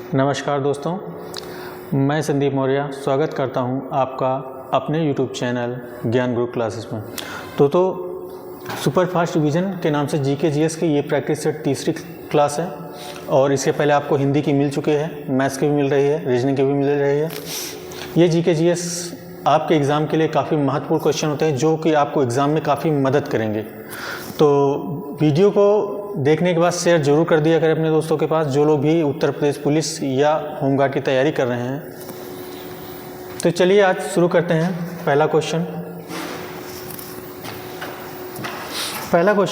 नमस्कार दोस्तों, मैं संदीप मौर्य स्वागत करता हूं आपका अपने YouTube चैनल ज्ञान गुरु क्लासेस में। तो सुपर फास्ट रिवीजन के नाम से जीके जीएस की ये प्रैक्टिस सेट तीसरी क्लास है और इसके पहले आपको हिंदी की मिल चुकी है, मैथ्स की भी मिल रही है, रीजनिंग की भी मिल रही है। ये जीके जीएस आपके एग्ज़ाम के लिए काफ़ी महत्वपूर्ण क्वेश्चन होते हैं जो कि आपको एग्ज़ाम में काफ़ी मदद करेंगे। तो वीडियो को देखने के बाद शेयर जरूर कर दिया करें अपने दोस्तों के पास, जो लोग भी उत्तर प्रदेश पुलिस या होमगार्ड की तैयारी कर रहे हैं। तो चलिए आज शुरू करते हैं। पहला क्वेश्चन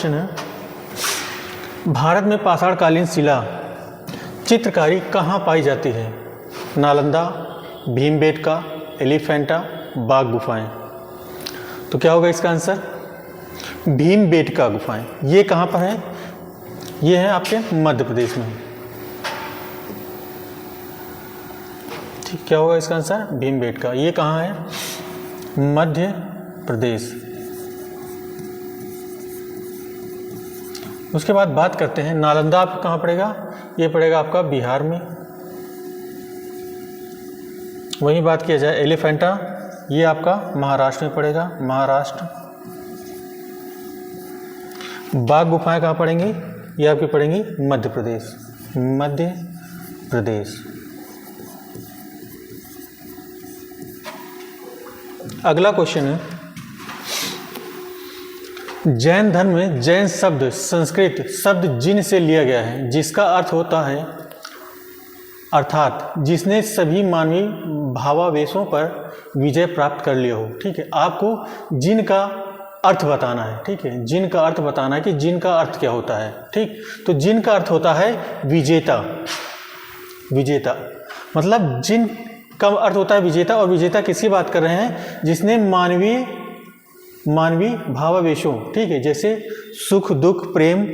है, भारत में पाषाणकालीन शिला चित्रकारी कहाँ पाई जाती है? नालंदा, भीमबेटका, एलिफेंटा, बाघ गुफाएं। तो क्या होगा इसका आंसर? भीमबेटका गुफाएं। ये कहाँ पर है? ये है आपके मध्य प्रदेश में। ठीक, क्या होगा इसका आंसर? भीमबेटका। ये कहाँ है? मध्य प्रदेश। उसके बाद बात करते हैं नालंदा आपका कहाँ पड़ेगा? ये पड़ेगा आपका बिहार में। वहीं बात किया जाए एलिफेंटा, ये आपका महाराष्ट्र में पड़ेगा, महाराष्ट्र। बाघ गुफाएं कहाँ पड़ेंगी? ये आपकी पड़ेंगी मध्य प्रदेश, मध्य प्रदेश। अगला क्वेश्चन है, जैन धर्म में जैन शब्द संस्कृत शब्द जिन से लिया गया है, जिसका अर्थ होता है अर्थात जिसने सभी मानवीय भावावेशों पर विजय प्राप्त कर लिया हो। ठीक है, आपको जिन का अर्थ बताना है। ठीक है, जिन का अर्थ बताना है कि जिन का अर्थ क्या होता है। ठीक, तो जिन का अर्थ होता है विजेता। विजेता मतलब जिन का अर्थ होता है विजेता, और विजेता किसकी बात कर रहे हैं? जिसने मानवीय भावावेशों, ठीक है, जैसे सुख दुख प्रेम,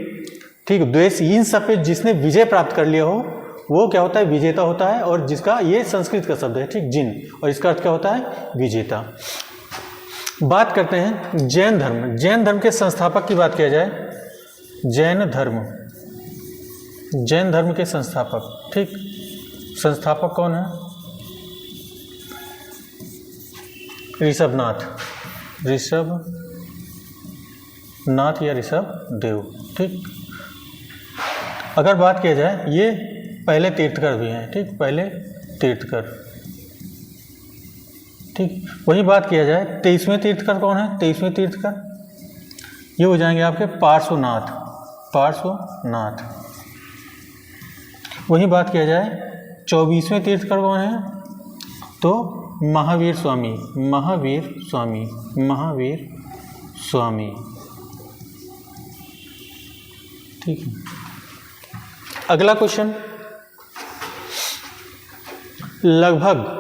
ठीक, द्वेष, इन सब पे जिसने विजय प्राप्त कर लिया हो वो क्या होता है? विजेता होता है। और जिसका ये संस्कृत का शब्द है, ठीक, जिन, और इसका अर्थ क्या होता है? विजेता। बात करते हैं जैन धर्म। जैन धर्म के संस्थापक की बात किया जाए, जैन धर्म के संस्थापक, ठीक, संस्थापक कौन है? ऋषभनाथ या ऋषभदेव। ठीक, अगर बात किया जाए ये पहले तीर्थकर भी हैं। ठीक, पहले तीर्थकर। ठीक, वही बात किया जाए 23वें तीर्थकर कौन है? 23वें तीर्थकर ये हो जाएंगे आपके पार्श्वनाथ। वही बात किया जाए 24वें तीर्थकर कौन है? तो महावीर स्वामी। ठीक है, अगला क्वेश्चन, लगभग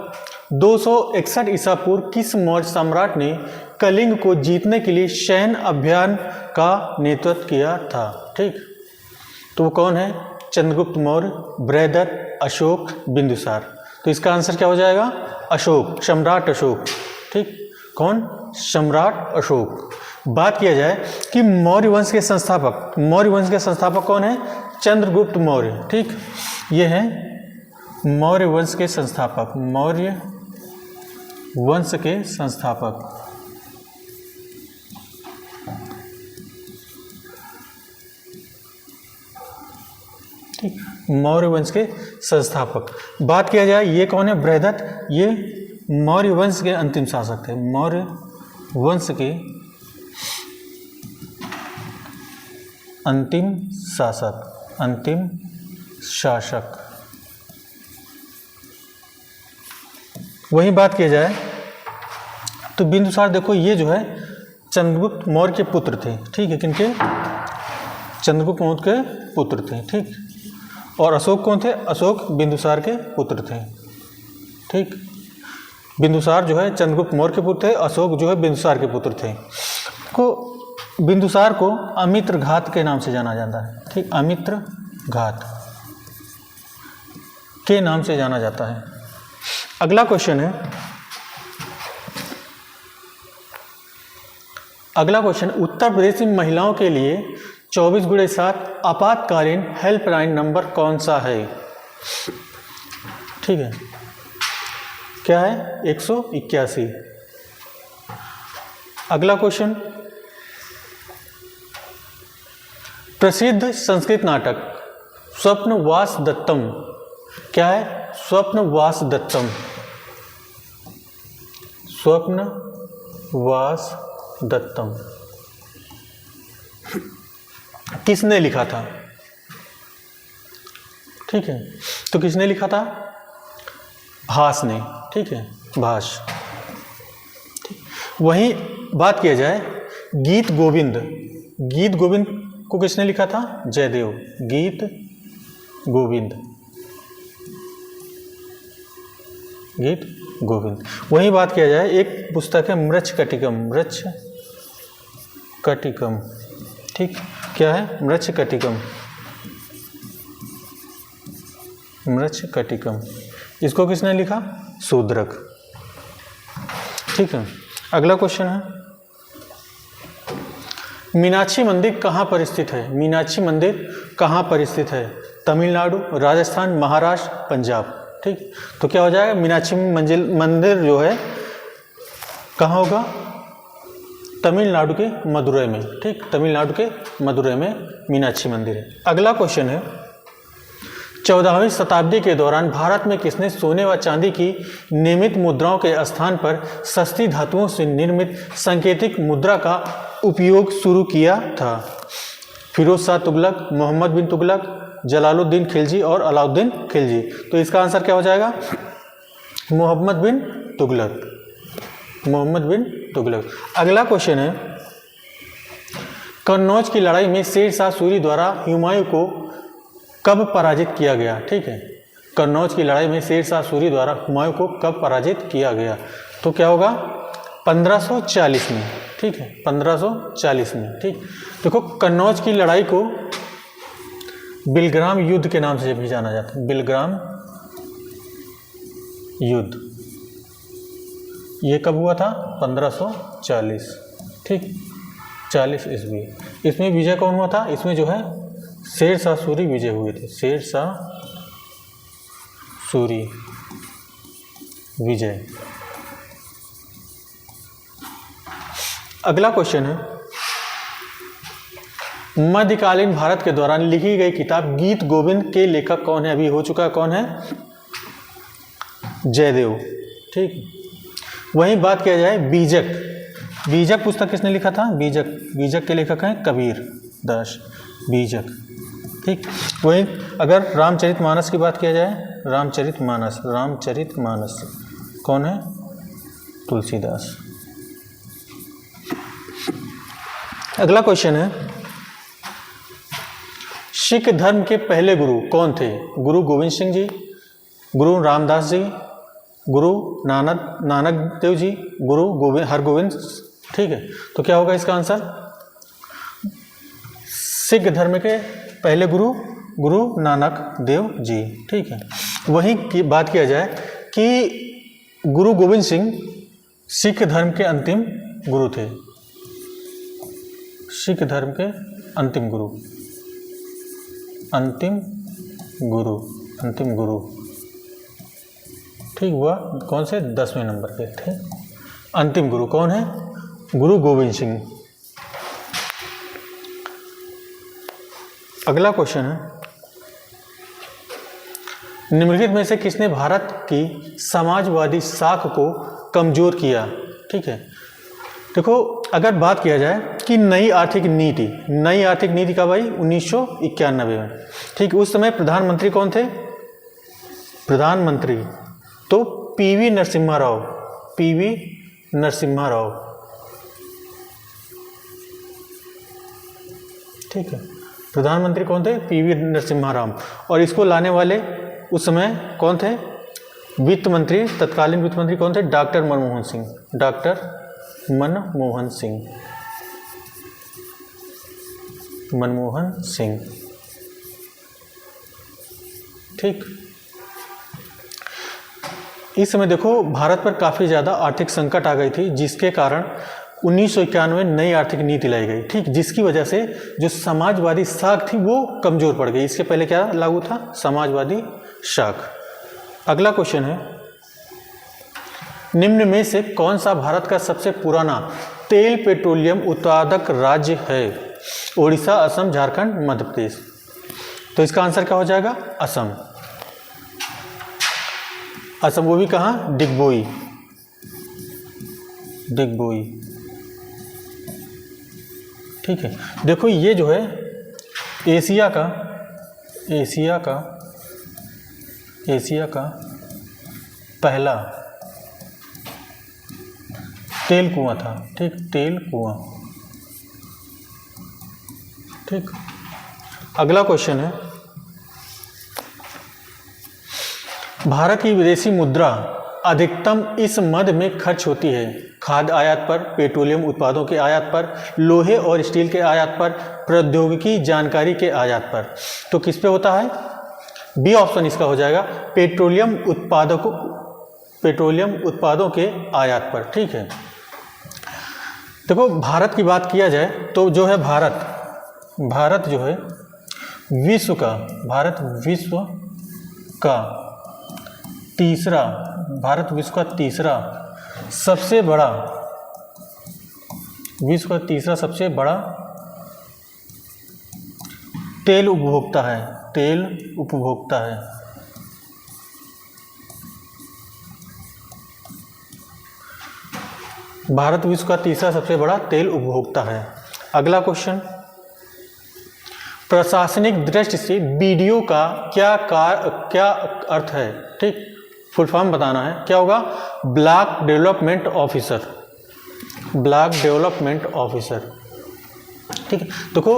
261 ईसा पूर्व किस मौर्य सम्राट ने कलिंग को जीतने के लिए सैन्य अभियान का नेतृत्व किया था? ठीक, तो वो कौन है? चंद्रगुप्त मौर्य, बृहदत्त, अशोक, बिंदुसार। तो इसका आंसर क्या हो जाएगा? अशोक, सम्राट अशोक। ठीक, कौन? सम्राट अशोक। बात किया जाए कि मौर्य वंश के संस्थापक कौन है? चंद्रगुप्त मौर्य। ठीक, ये है मौर्य वंश के संस्थापक, मौर्य वंश के संस्थापक। ठीक, मौर्य वंश के संस्थापक। बात किया जाए ये कौन है? बृहदत्त, ये मौर्य वंश के अंतिम शासक थे, मौर्य वंश के अंतिम शासक। वही बात किया जाए तो बिंदुसार, देखो ये जो है चंद्रगुप्त मौर्य के पुत्र थे। ठीक है, किनके? चंद्रगुप्त मौर्य के पुत्र थे। ठीक, और अशोक कौन थे? अशोक बिंदुसार के पुत्र थे। ठीक, बिंदुसार जो है चंद्रगुप्त मौर्य के पुत्र थे, अशोक जो है बिंदुसार के पुत्र थे। बिंदुसार को अमित्र घात के नाम से जाना जाता है। ठीक, अमित्र घात के नाम से जाना जाता है। अगला क्वेश्चन है, उत्तर प्रदेश में महिलाओं के लिए 24/7 आपातकालीन हेल्पलाइन नंबर कौन सा है? ठीक है, क्या है 181। अगला क्वेश्चन, प्रसिद्ध संस्कृत नाटक स्वप्नवास दत्तम, क्या है स्वप्नवास दत्तम, स्वप्नवास दत्तम किसने लिखा था? ठीक है, तो किसने लिखा था? भास ने, ठीक है, भास। वहीं बात किया जाए गीत गोविंद, गीत गोविंद को किसने लिखा था? जयदेव, गीत गोविंद, गीत गोविंद। वहीं बात किया जाए एक पुस्तक है मृच्छकटिकम, मृच्छकटिकम, ठीक, क्या है मृच्छकटिकम, मृच्छकटिकम, इसको किसने लिखा? शूद्रक, ठीक है। अगला क्वेश्चन है, मीनाक्षी मंदिर कहाँ पर स्थित है? मीनाक्षी मंदिर कहाँ पर स्थित है? तमिलनाडु, राजस्थान, महाराष्ट्र, पंजाब, ठीक। तो क्या हो जाएगा? मीनाक्षी मंदिर जो है कहाँ होगा? तमिलनाडु के मदुरई में, ठीक, तमिलनाडु के मदुरई में मीनाक्षी मंदिर है। अगला क्वेश्चन है, 14वीं शताब्दी के दौरान भारत में किसने सोने व चांदी की नियमित मुद्राओं के स्थान पर सस्ती धातुओं से निर्मित सांकेतिक मुद्रा का उपयोग शुरू किया था? फिरोज शाह तुगलक, मोहम्मद बिन तुगलक, जलालुद्दीन खिलजी और अलाउद्दीन खिलजी। तो इसका आंसर क्या हो जाएगा? मोहम्मद बिन तुगलक, मोहम्मद बिन तुगलक। अगला क्वेश्चन है, कन्नौज की लड़ाई में शेर शाह सूरी द्वारा हुमायूं को कब पराजित किया गया? ठीक है, कन्नौज की लड़ाई में शेर शाह सूरी द्वारा हुमायूं को कब पराजित किया गया? तो क्या होगा? 1540 में, ठीक है, 1540 में, ठीक। देखो, कन्नौज की लड़ाई को बिलग्राम युद्ध के नाम से भी जाना जाता है, बिलग्राम युद्ध। ये कब हुआ था? 1540, ठीक, 40 ईस्वी। इसमें विजय कौन हुआ था? इसमें जो है शेर शाह सूरी विजय हुए थे, शेर शाह सूरी विजय। अगला क्वेश्चन है, मध्यकालीन भारत के दौरान लिखी गई किताब गीत गोविंद के लेखक कौन है? अभी हो चुका, कौन है? जयदेव, ठीक। वहीं बात किया जाए बीजक, बीजक पुस्तक किसने लिखा था? बीजक, बीजक के लेखक हैं कबीर दास, बीजक, ठीक। वहीं अगर रामचरितमानस की बात किया जाए, रामचरितमानस, रामचरितमानस कौन है? तुलसीदास। अगला क्वेश्चन है, सिख धर्म के पहले गुरु कौन थे? गुरु गोविंद सिंह जी, गुरु रामदास जी, गुरु नानक देव जी, गुरु हरगोविंद, ठीक है। तो क्या होगा इसका आंसर? सिख धर्म के पहले गुरु गुरु नानक देव जी, ठीक है। वहीं की बात किया जाए कि गुरु गोविंद सिंह सिख धर्म के अंतिम गुरु थे, सिख धर्म के अंतिम गुरु, अंतिम गुरु, अंतिम गुरु, ठीक। हुआ कौन से? 10वें नंबर पे थे। अंतिम गुरु कौन है? गुरु गोविंद सिंह। अगला क्वेश्चन है, निम्नलिखित में से किसने भारत की समाजवादी साख को कमजोर किया? ठीक है, देखो, अगर बात किया जाए कि नई आर्थिक नीति, नई आर्थिक नीति कब आई? 1991 में, ठीक। उस समय प्रधानमंत्री कौन थे? प्रधानमंत्री तो पीवी नरसिम्हा राव, पीवी नरसिम्हा राव, ठीक है। प्रधानमंत्री कौन थे? पीवी नरसिम्हा राव। और इसको लाने वाले उस समय कौन थे? वित्त मंत्री, तत्कालीन वित्त मंत्री कौन थे? डॉक्टर मनमोहन सिंह, डॉक्टर मनमोहन सिंह, मनमोहन सिंह, ठीक। इस समय देखो, भारत पर काफ़ी ज़्यादा आर्थिक संकट आ गई थी, जिसके कारण 1991 में नई आर्थिक नीति लाई गई, ठीक, जिसकी वजह से जो समाजवादी साख थी वो कमज़ोर पड़ गई। इसके पहले क्या लागू था? समाजवादी साख, अगला क्वेश्चन है, निम्न में से कौन सा भारत का सबसे पुराना तेल पेट्रोलियम उत्पादक राज्य है? ओडिशा, असम, झारखंड, मध्य प्रदेश। तो इसका आंसर क्या हो जाएगा? असम। असम, वो भी कहाँ? डिगबोई। डिगबोई, ठीक है। देखो ये जो है एशिया का पहला तेल कुआं था, ठीक, तेल कुआं, ठीक। अगला क्वेश्चन है, भारत की विदेशी मुद्रा अधिकतम इस मद में खर्च होती है? खाद्य आयात पर, पेट्रोलियम उत्पादों के आयात पर, लोहे और स्टील के आयात पर, प्रौद्योगिकी जानकारी के आयात पर। तो किस पे होता है? बी ऑप्शन इसका हो जाएगा, पेट्रोलियम उत्पादों के आयात पर, ठीक है। देखो भारत की बात किया जाए तो जो है भारत जो है विश्व का तीसरा सबसे बड़ा तेल उपभोक्ता है। भारत विश्व का तीसरा सबसे बड़ा तेल उपभोक्ता है। अगला क्वेश्चन, प्रशासनिक दृष्टि से बीडीओ का क्या अर्थ है? ठीक, फुल फॉर्म बताना है, क्या होगा? ब्लॉक डेवलपमेंट ऑफिसर, ठीक है। देखो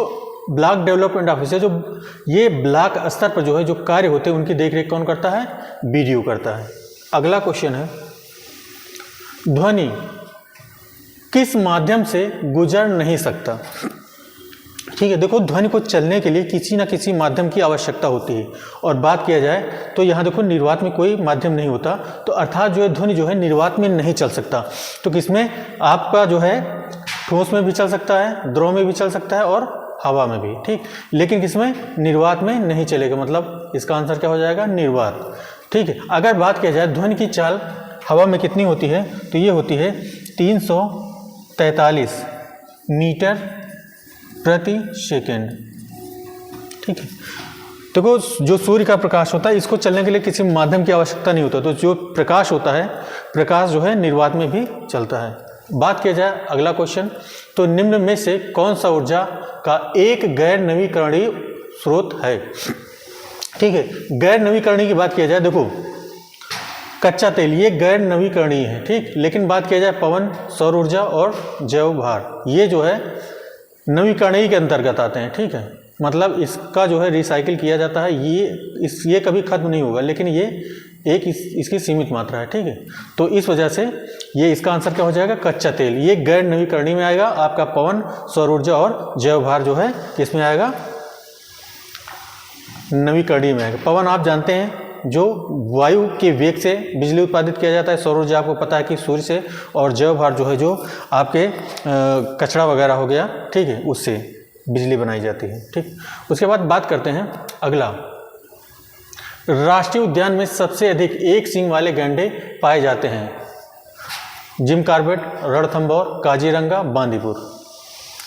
ब्लॉक डेवलपमेंट ऑफिसर, जो ये ब्लॉक स्तर पर जो है जो कार्य होते हैं उनकी देखरेख कौन करता है? बीडीओ करता है। अगला क्वेश्चन है, ध्वनि किस माध्यम से गुजर नहीं सकता? ठीक है, देखो ध्वनि को चलने के लिए किसी न किसी माध्यम की आवश्यकता होती है, और बात किया जाए तो यहाँ देखो निर्वात में कोई माध्यम नहीं होता, तो अर्थात जो है ध्वनि जो है निर्वात में नहीं चल सकता। तो किसमें? आपका जो है ठोस में भी चल सकता है, द्रव में भी चल सकता है और हवा में भी, ठीक, लेकिन किसमें? निर्वात में नहीं चलेगा। मतलब इसका आंसर क्या हो जाएगा? निर्वात, ठीक है। अगर बात किया जाए ध्वनि की चाल हवा में कितनी होती है, तो ये होती है 343 मीटर प्रति सेकेंड, ठीक है। देखो जो सूर्य का प्रकाश होता है इसको चलने के लिए किसी माध्यम की आवश्यकता नहीं होता, तो जो प्रकाश होता है, प्रकाश जो है निर्वात में भी चलता है। बात किया जाए अगला क्वेश्चन, तो निम्न में से कौन सा ऊर्जा का एक गैर नवीकरणीय स्रोत है? ठीक है, गैर नवीकरणीय की बात किया जाए, देखो कच्चा तेल ये गैर नवीकरणीय है, ठीक, लेकिन बात किया जाए पवन, सौर ऊर्जा और जैव भार, ये जो है नवीकरणीय के अंतर्गत आते हैं, ठीक है। मतलब इसका जो है रिसाइकिल किया जाता है, ये कभी खत्म नहीं होगा, लेकिन ये इसकी सीमित मात्रा है, ठीक है। तो इस वजह से ये इसका आंसर क्या हो जाएगा? कच्चा तेल, ये गैर नवीकरणीय में आएगा। आपका पवन, सौर ऊर्जा और जैव भार जो है किसमें आएगा? नवीकरणीय में आएगा। पवन आप जानते हैं जो वायु के वेग से बिजली उत्पादित किया जाता है, सौर ऊर्जा आपको पता है कि सूर्य से, और जैव भार जो है जो आपके कचरा वगैरह हो गया, ठीक है, उससे बिजली बनाई जाती है, ठीक। उसके बाद बात करते हैं अगला, राष्ट्रीय उद्यान में सबसे अधिक एक सींग वाले गैंडे पाए जाते हैं? जिम कॉर्बेट, रणथंभौर, काजीरंगा, बांदीपुर,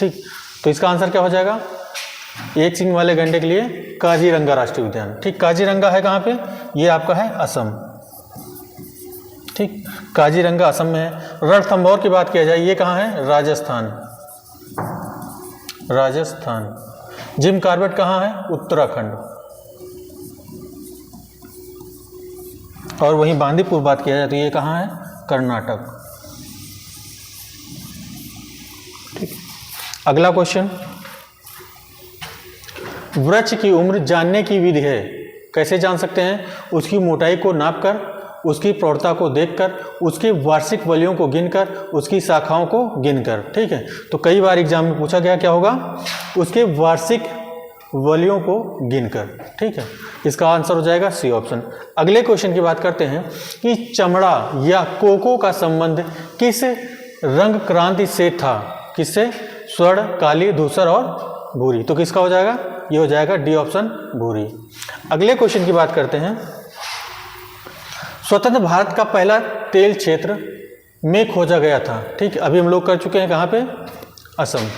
ठीक। तो इसका आंसर क्या हो जाएगा? एक सींग वाले गैंडे के लिए काजीरंगा राष्ट्रीय उद्यान, ठीक। काजीरंगा है कहाँ पे? ये आपका है असम, ठीक, काजीरंगा असम में है। रणथंभौर की बात किया जाए, ये कहाँ है? राजस्थान। जिम कॉर्बेट कहाँ है? उत्तराखंड। और वहीं बांदीपुर बात किया जाए तो ये कहाँ है? कर्नाटक, ठीक। अगला क्वेश्चन, वृक्ष की उम्र जानने की विधि है? कैसे जान सकते हैं? उसकी मोटाई को नापकर, उसकी प्रौढ़ता को देखकर, उसके वार्षिक वलयों को गिनकर, उसकी शाखाओं को गिनकर, ठीक है। तो कई बार एग्जाम में पूछा गया, क्या होगा? उसके वार्षिक वलयों को गिनकर, ठीक है। इसका आंसर हो जाएगा सी ऑप्शन। अगले क्वेश्चन की बात करते हैं कि चमड़ा या कोको का संबंध किस रंग क्रांति से था? किससे? स्वर्ण, काली, धूसर और भूरी। तो किसका हो जाएगा? ये हो जाएगा डी ऑप्शन, भूरी। अगले क्वेश्चन की बात करते हैं, स्वतंत्र भारत का पहला तेल क्षेत्र में खोजा गया था। ठीक, अभी हम लोग कर चुके हैं कहाँ पे, असम।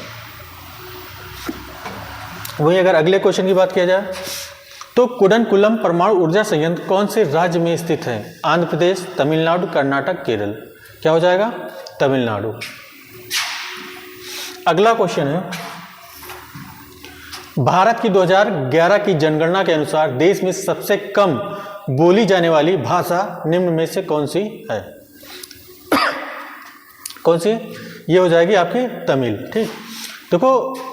वही अगर अगले क्वेश्चन की बात किया जाए तो कुडनकुलम परमाणु ऊर्जा संयंत्र कौन से राज्य में स्थित है? आंध्र प्रदेश, तमिलनाडु, कर्नाटक, केरल। क्या हो जाएगा? तमिलनाडु। अगला क्वेश्चन है, भारत की 2011 की जनगणना के अनुसार देश में सबसे कम बोली जाने वाली भाषा निम्न में से कौन सी है? कौन सी? ये हो जाएगी आपकी तमिल। ठीक, देखो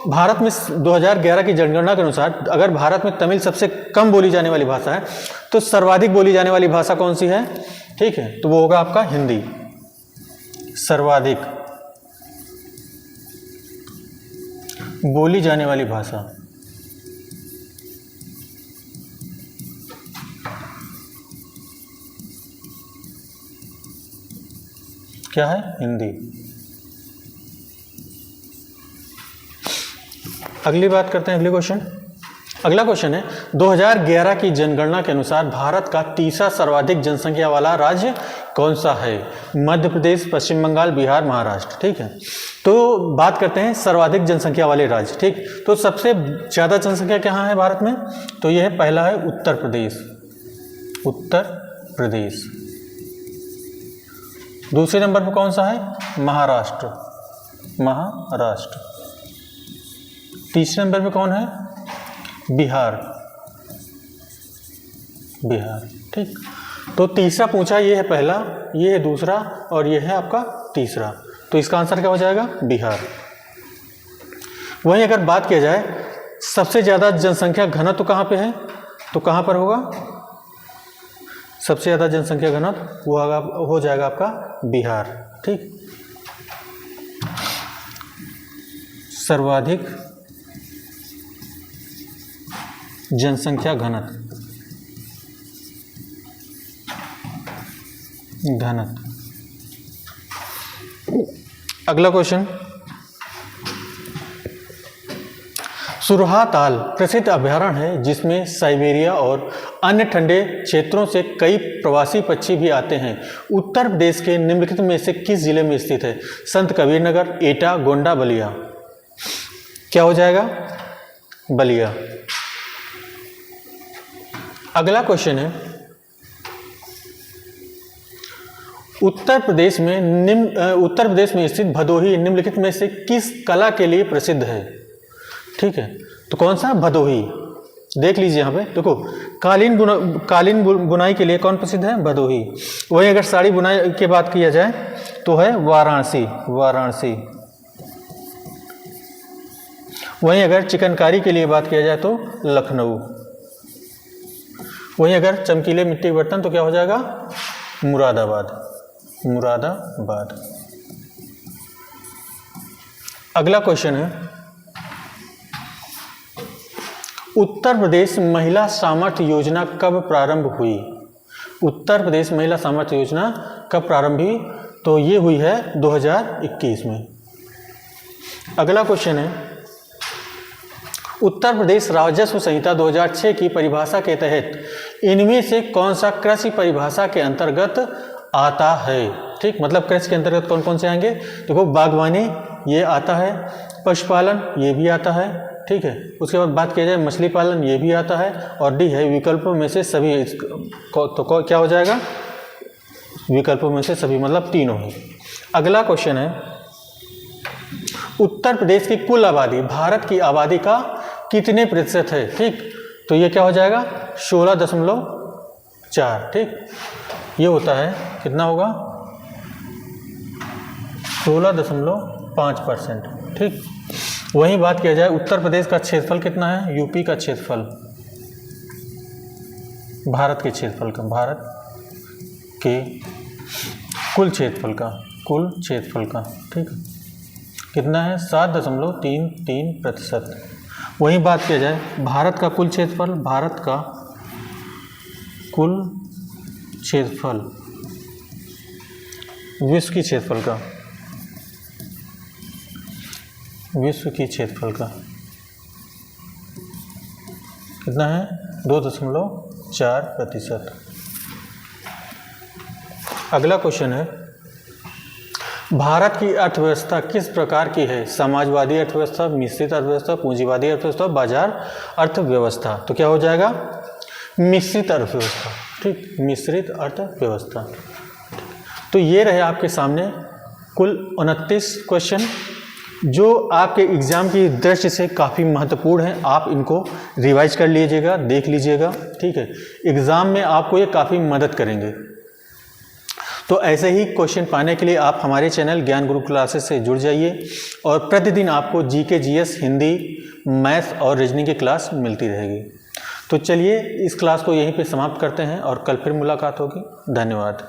भारत में 2011 की जनगणना के अनुसार अगर भारत में तमिल सबसे कम बोली जाने वाली भाषा है तो सर्वाधिक बोली जाने वाली भाषा कौन सी है? ठीक है, तो वो होगा आपका हिंदी। सर्वाधिक बोली जाने वाली भाषा क्या है? हिंदी। अगली बात करते हैं, अगले क्वेश्चन। अगला क्वेश्चन है 2011 की जनगणना के अनुसार भारत का तीसरा सर्वाधिक जनसंख्या वाला राज्य कौन सा है? मध्य प्रदेश, पश्चिम बंगाल, बिहार, महाराष्ट्र। ठीक है, तो बात करते हैं सर्वाधिक जनसंख्या वाले राज्य। ठीक, तो सबसे ज़्यादा जनसंख्या कहाँ है भारत में? तो यह है, पहला है उत्तर प्रदेश। उत्तर प्रदेश। दूसरे नंबर पर कौन सा है? महाराष्ट्र। महाराष्ट्र। तीसरे नंबर पे कौन है? बिहार। बिहार। ठीक, तो तीसरा पूछा, ये है पहला, ये है दूसरा और ये है आपका तीसरा, तो इसका आंसर क्या हो जाएगा? बिहार। वहीं अगर बात किया जाए सबसे ज़्यादा जनसंख्या घनत्व कहाँ पे है, तो कहाँ पर होगा? सबसे ज़्यादा जनसंख्या घनत्व वो हो जाएगा आपका बिहार। ठीक, सर्वाधिक जनसंख्या घनत्व। अगला क्वेश्चन, सुरहा ताल प्रसिद्ध अभयारण्य है जिसमें साइबेरिया और अन्य ठंडे क्षेत्रों से कई प्रवासी पक्षी भी आते हैं। उत्तर प्रदेश के निम्नलिखित में से किस जिले में स्थित है? संत कबीर नगर, एटा, गोंडा, बलिया। क्या हो जाएगा? बलिया। अगला क्वेश्चन है, उत्तर प्रदेश में स्थित भदोही निम्नलिखित में से किस कला के लिए प्रसिद्ध है? ठीक है, तो कौन सा? भदोही। देख लीजिए यहाँ पे, देखो कालीन बुनाई के लिए कौन प्रसिद्ध है? भदोही। वहीं अगर साड़ी बुनाई की बात किया जाए तो है वाराणसी। वाराणसी। वहीं अगर चिकनकारी के लिए बात किया जाए तो लखनऊ। वहीं अगर चमकीले मिट्टी के बर्तन तो क्या हो जाएगा? मुरादाबाद। मुरादाबाद। अगला क्वेश्चन है, उत्तर प्रदेश महिला सामर्थ्य योजना कब प्रारंभ हुई? उत्तर प्रदेश महिला सामर्थ्य योजना कब प्रारंभ हुई? तो ये हुई है 2021 में। अगला क्वेश्चन है, उत्तर प्रदेश राजस्व संहिता 2006 की परिभाषा के तहत इनमें से कौन सा कृषि परिभाषा के अंतर्गत आता है? ठीक, मतलब कृषि के अंतर्गत कौन कौन से आएंगे? देखो बागवानी ये आता है, पशुपालन ये भी आता है। ठीक है, उसके बाद बात किया जाए मछली पालन ये भी आता है, और डी है विकल्पों में से सभी। तो क्या हो जाएगा? विकल्पों में से सभी, मतलब तीनों ही। अगला क्वेश्चन है, उत्तर प्रदेश की कुल आबादी भारत की आबादी का कितने प्रतिशत है? ठीक, तो ये क्या हो जाएगा? 16.4। ठीक, ये होता है कितना होगा? 16.5%। ठीक, वहीं बात किया जाए उत्तर प्रदेश का क्षेत्रफल कितना है? यूपी का क्षेत्रफल, भारत के क्षेत्रफल का, भारत के कुल क्षेत्रफल का। ठीक, कितना है? 7.33%। वहीं बात किया जाए भारत का कुल क्षेत्रफल, भारत का कुल क्षेत्रफल विश्व की क्षेत्रफल का, विश्व की क्षेत्रफल का कितना है? 2.4%। अगला क्वेश्चन है, भारत की अर्थव्यवस्था किस प्रकार की है? समाजवादी अर्थव्यवस्था, मिश्रित अर्थव्यवस्था, पूंजीवादी अर्थव्यवस्था, बाजार अर्थव्यवस्था। तो क्या हो जाएगा? मिश्रित अर्थव्यवस्था। ठीक, मिश्रित अर्थव्यवस्था। तो ये रहे आपके सामने कुल 29 क्वेश्चन जो आपके एग्ज़ाम की दृष्टि से काफ़ी महत्वपूर्ण हैं। आप इनको रिवाइज कर लीजिएगा, देख लीजिएगा। ठीक है, एग्ज़ाम में आपको ये काफ़ी मदद करेंगे। तो ऐसे ही क्वेश्चन पाने के लिए आप हमारे चैनल ज्ञान गुरु क्लासेस से जुड़ जाइए और प्रतिदिन आपको जीके, जीएस, हिंदी, मैथ्स और रीजनिंग की क्लास मिलती रहेगी। तो चलिए इस क्लास को यहीं पे समाप्त करते हैं और कल फिर मुलाकात होगी। धन्यवाद।